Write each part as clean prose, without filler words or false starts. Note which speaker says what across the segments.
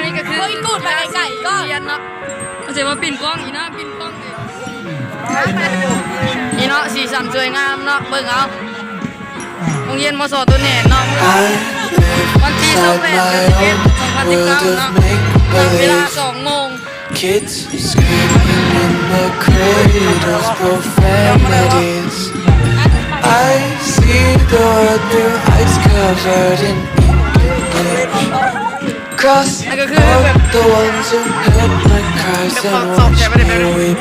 Speaker 1: นี่ก็คือกูดไปไก่ก็เรียนเนาะเขาจะมาปิ่นกล้องอีนะปิ่นกล้องนี่เนาะสีสันสวยงามเนาะเบิ่งเอาโรงเรียนมสตัวเน็ตเนาะวันที่28/11/2019เนาะเวลา2 โมง
Speaker 2: Kids screaming in the cradles, profanities. I see the world through ice covered in English. Cross out the ones who heard my cries and watched me weep.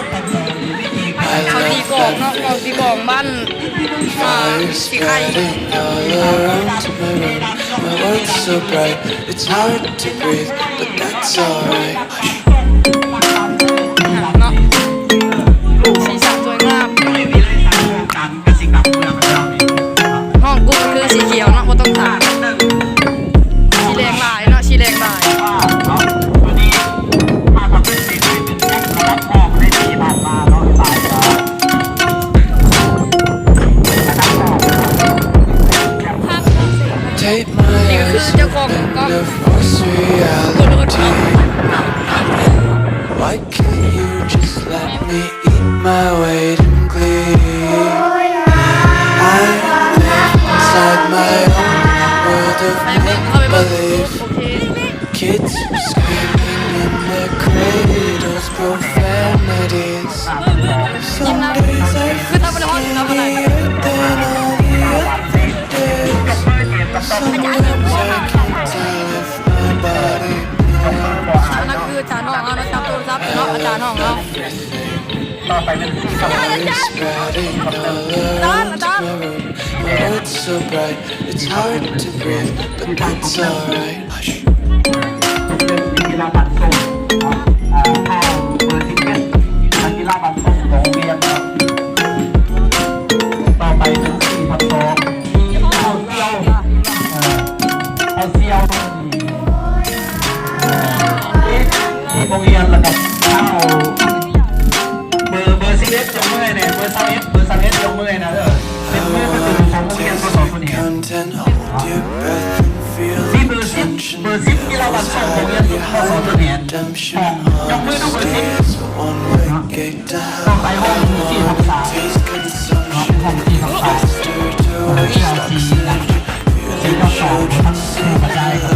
Speaker 2: I love that fire spreading all around my room. My world's so bright, it's hard to breathe, but that's alright.
Speaker 1: สีสันสวยงามห้องกูคือสีเขียวเนาะบ่ต้องถามสีแดงลายเนาะสีแดงลายนี่ก็คือเจ้าของก็
Speaker 2: Why can't you just let me eat my weight in glee? I live inside my own world of make-believe. Kids screaming in their cradles, profanities. Some days I feel skinnier than all the other days. Sometimes I can't tell if my body moves.
Speaker 1: นั่นคืออาจารย์น้องเอานะจับโทรศัพท์เนาะอาจารย์น้องเอาตอน
Speaker 2: It's so bright, it's hard to breathe, but that's alright. Hush.
Speaker 3: กีฬาบัตรส่งเข้าเบอร์ที่เป็นกีฬาบัตรส่งของเรียนต่อไปเป็น4/2เอาเซียวโรงเรียนระดับเอาเบอร์11ยกมือเนี่ยเบอร์21ยกมือนะเป็นมือประตูของโรงเรียนประสบคนนี้นี่เบอร์10กีฬาบัตรส่งของเรียนประสบคนนี้ยกมือดูเบอร์10ต้องไปห้อง4/3ห้อง4/3ที่เราสีดอกทั้งคู่กระจายกัน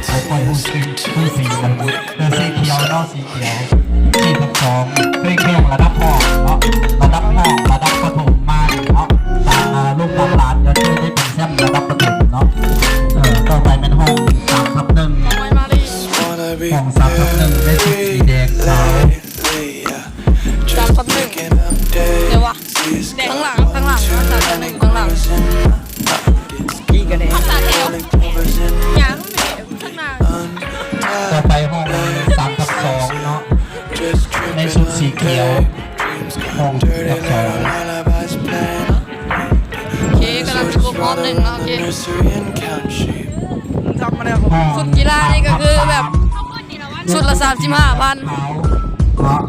Speaker 3: ไปปล่อยหูสีกันเดินสีเขียวนอกสีเขียว4/2เคร่งระดับห้องเนาะระดับห้องระดับประถมมาเนาะตามลูกหลานจะช่วยได้เป็นแชมป์ระดับประถมเนาะต่อไปเป็นห้อง3/1ห้อง3/1ได้สีแดงขาว
Speaker 1: 3/1เดี๋ยววะข้างหลังเนาะข้างหลังกี่กันเองภาษาเทวยังข้างหน้า
Speaker 3: ต่อไปห้อง3/2เนาะในชุดสีเขียวห้อง3/2
Speaker 1: โอเคกำลังจะครบรอบ1เนาะโอเคสุดกีฬานี่ก็คือแบบชุดละ35,000
Speaker 3: เนาะ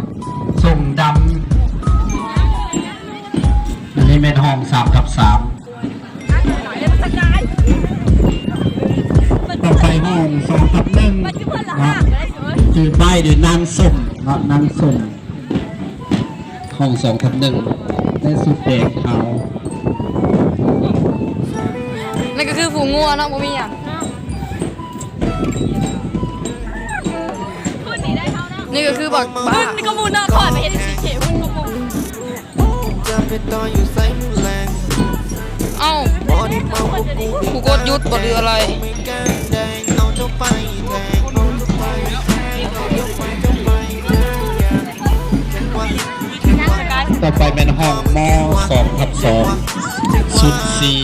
Speaker 3: ส่งดำอันนี้เป็นห้อง3/3ต่อไปห้อง2/1คือป้ายหรือนางส้มเนาะนางส้มห้อง2/1ได้สุดแดงขาว
Speaker 1: นั่นก็คือฝูงงัวเนาะบ่มีอ่ะนี่ก็คือบักบ้านี่ก็มูนเนาะถอยไปเห็นสีเขียวมันก็มูเอ้ากูกดยุดบ่หรืออะไร
Speaker 3: ต่อไปเป็นห้องม2/2ชุดสี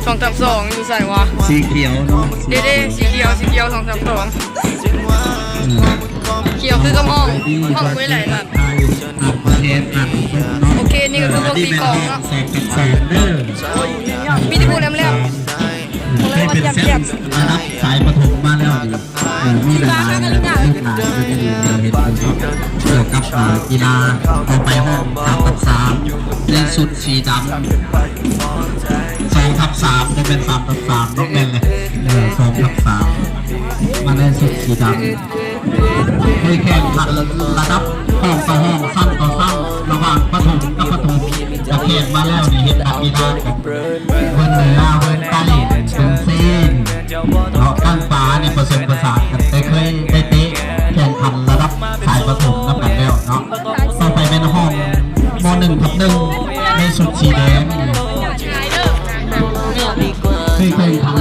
Speaker 1: 2/2อยู่ใส่วะ
Speaker 3: สีเขียวเนาะ
Speaker 1: เด้สีเขียว2/2เขียวคือกระห้องคุยไหลสัตว์โอเคนี่ก็คือพวกตีกองเนาะมีที่พูดแหลม
Speaker 3: ได้เป็นเซตระดับสายปฐมมาแล้วมีหลายลูกหลานก็จะดีเห็นเกี่ยวกับกีฬาต่อไปห้อง3/3ในสุดสีดำ2/3จะเป็น3/3นกแม่นเลย2/3 สีดำเคยแข่งขันระดับห้องต่อห้องสั้นต่อสั้นระหว่างประถมกับประถมจะแข่งมาแล้วนี่เห็นนักกีฬาของเวิร์นเหนือเวิร์นใต้เวิร์นซีนเนาะก้างฟ้านี่ผสมผสานกันเคยได้เตะแข่งขันระดับสายประถมนับกันแล้วเนาะต่อไปเป็นห้องม.1/1ในสุดสีแดงเคยแข่งขัน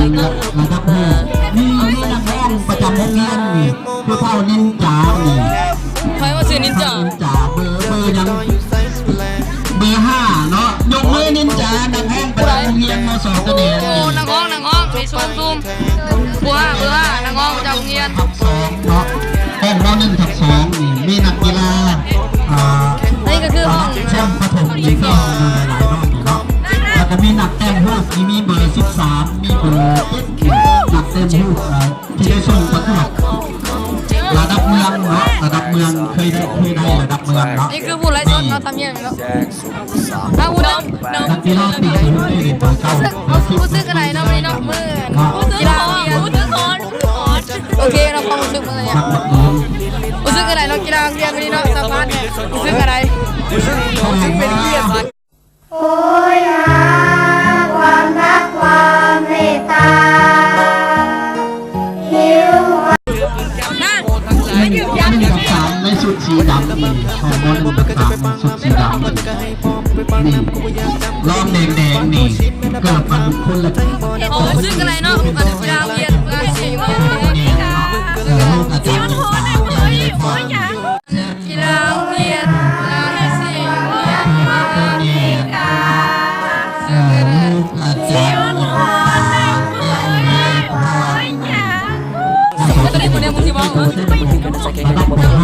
Speaker 3: ระดับห้องมีนักร้องประจำโรงเรียนนี่ผู้เฒ่านินจานี่
Speaker 1: ใครว่าซื้อนินจา
Speaker 3: นินจาเบอร์ยังเบอร์5เนาะยกมือนินจานักร้องประจำโรงเรียนม.2ตัวนี้
Speaker 1: โอ้นางห้องมีซูมบัวนางห้องจากโรงเรียน
Speaker 3: ทับ2เนาะห้องม.1/2นี่มีนักกีฬา
Speaker 1: นี่ก็คือห้อง
Speaker 3: แชมป์ประถมอีกก็มีหลายๆห้องเนาะแล้วก็มีนักแต่งรูปมีเบอร์13มีเบอร์7นักแต่งรูปที่ได้ส่งประกวดระดับเมืองเนาะระดับเมืองเคยได้ระดับเมืองเนาะ
Speaker 1: นี่คือผู้ไร้สดเราทำยังไงเนาะถ้าผู้ดำ
Speaker 3: นักกีฬาตีที่ได้ตัวเก้า
Speaker 1: ผู้ซื้อกันไหนเนาะวันนี้เนาะมือกีฬาเรียนโอเคเราความรู้สึกเมื่อไหร่
Speaker 3: นักบัง
Speaker 1: ผู้ซื้อกันไหนเนาะกีฬาเรียนวันนี้เนาะสะพานผู้ซื้อกันไหน
Speaker 3: ผู้ซึ่งเป็นเกียรติ
Speaker 4: โหยหาความรักความเมตตาหิว
Speaker 3: 1/3ในสุดสีดำนี่ของม.1/3สุดสีดำนี่รอบแดงๆนี่เกิดมันคนละ
Speaker 1: โอ้ซื้อกันไหนเนาะกีฬาเรียนกีฬาสีว่า
Speaker 3: ลูกอาจารย์สาวเลยพอ
Speaker 1: กีฬาเรียนกีฬาสีว่า
Speaker 3: ลูกอาจารย์
Speaker 1: ตอนนี้คนเดียวมึงที่บอก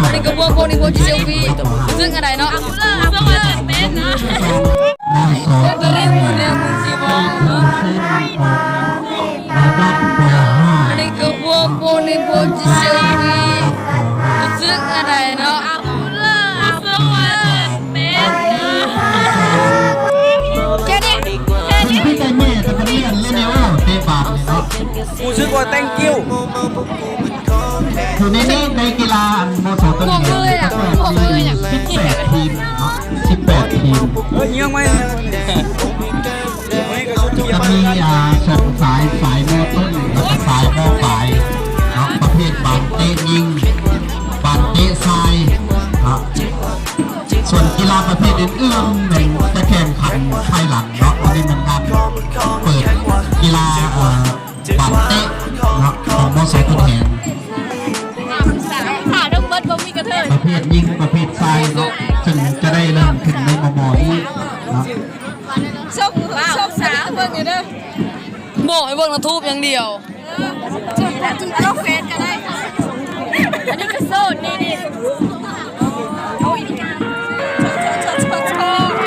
Speaker 1: อันนี้ก็พวกนี้พวกที่เซลฟี่ซึ่งอะไรเนาะเต้นนะตอนนี้คนเดียวมึงที่บอกอันนี้ก็พวกนี้พวกที่เซลฟี่ซึ่งอะไรเนาะแค่นี้
Speaker 3: พี่ใจแม่แต่ก็เรียนเล่นเนวเตะบาสเนาะ
Speaker 5: กูชื่อว่า thank you
Speaker 3: อยู่ในนี้ในกีฬามอสตัวนี้18 ทีมเนาะ18 ทีม
Speaker 5: เฮ้ยยังไม่ก็ชุดที่
Speaker 3: จะมีส่งสายมอต้นแล้วก็สายมอปลายเนาะประเภทบานเตะยิงบานเตะทรายเนาะส่วนกีฬาประเภทอื่นๆเนี่ยจะแข่งขันภายหลังเนาะอันนี้มันการเปิดกีฬาบานเตะเนาะของมอสตัวแทนประเภทยิงประเภททรายเนาะซึ่งจะได้เริ่มขึ้นในมอนี้เนาะ
Speaker 1: ชกสาเบิ่งอยู่เด้อบอกให้เบิ่งนะทูบอย่างเดียวเราเฟซกันได้อันนี้ก็โซดนี่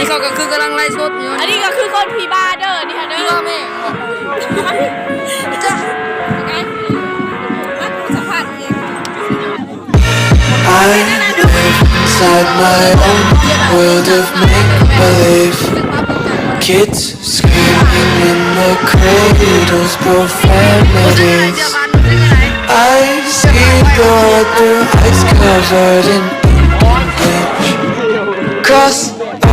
Speaker 1: เขาก็คือกำลังไล่สดอยู่อันนี้ก็คือคนผีบ้าเด้อนี่ค่ะเด้อแม่จ้ะสัมผัสเอง
Speaker 2: I live inside my own world of make-believe. Kids screaming in the cradles, profanities. I see the world through eyes covered in ink. Cross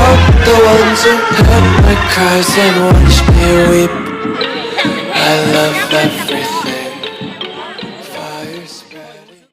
Speaker 2: out the ones who heard my cries and watched me weep. I love every